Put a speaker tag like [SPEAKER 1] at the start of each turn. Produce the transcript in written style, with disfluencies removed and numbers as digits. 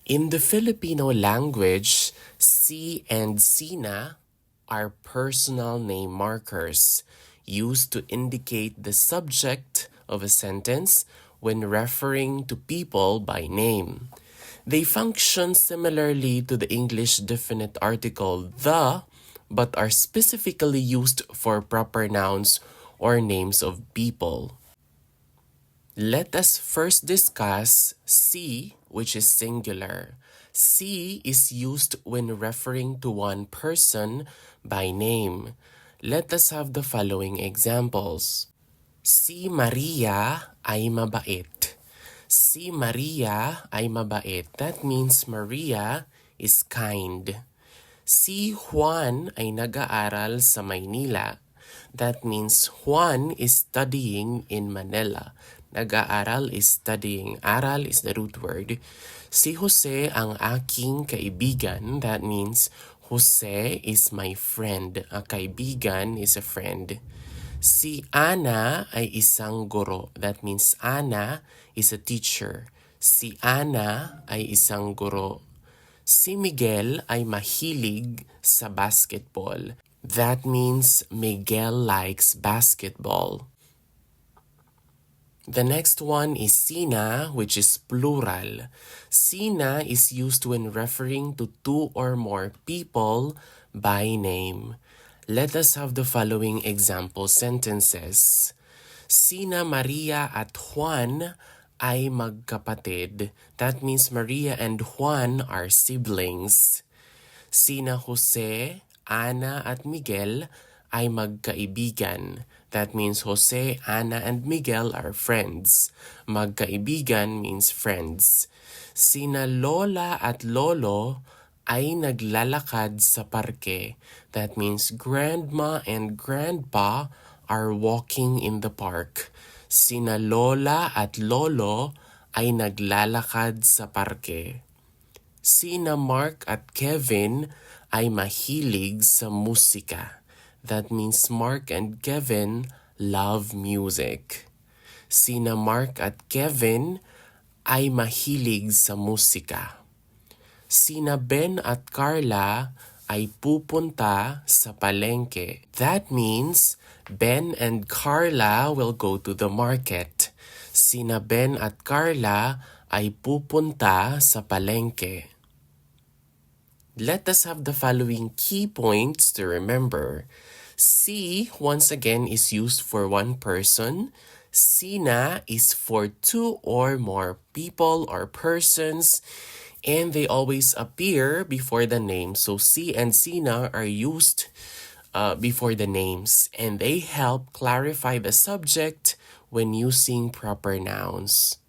[SPEAKER 1] In the Filipino language, si and SINA are personal name markers used to indicate the subject of a sentence when referring to people by name. They function similarly to the English definite article the, but are specifically used for proper nouns or names of people. Let us first discuss si, which is singular. Si is used when referring to one person by name. Let us have the following examples. Si Maria ay mabait. Si Maria ay mabait. That means Maria is kind. Si Juan ay nag-aaral sa Maynila. That means Juan is studying in Manila. Nag-aaral is studying. Aral is the root word. Si Jose ang aking kaibigan. That means Jose is my friend. A kaibigan is a friend. Si Ana ay isang guro. That means Ana is a teacher. Si Ana ay isang guro. Si Miguel ay mahilig sa basketball. That means Miguel likes basketball. The next one is SINA, which is plural. SINA is used when referring to two or more people by name. Let us have the following example sentences. Sina Maria at Juan ay magkapatid. That means Maria and Juan are siblings. Sina Jose, Ana at Miguel ay magkaibigan. That means Jose, Ana, and Miguel are friends. Magkaibigan means friends. Sina Lola at Lolo ay naglalakad sa parke. That means Grandma and Grandpa are walking in the park. Sina Lola at Lolo ay naglalakad sa parke. Sina Mark at Kevin ay mahilig sa musika. That means Mark and Kevin love music. Sina Mark at Kevin ay mahilig sa musika. Sina Ben at Carla ay pupunta sa palengke. That means Ben and Carla will go to the market. Sina Ben at Carla ay pupunta sa palengke. Let us have the following key points to remember. Si, once again, is used for one person. Sina is for two or more people or persons. And they always appear before the name. So si and sina are used before the names. And they help clarify the subject when using proper nouns.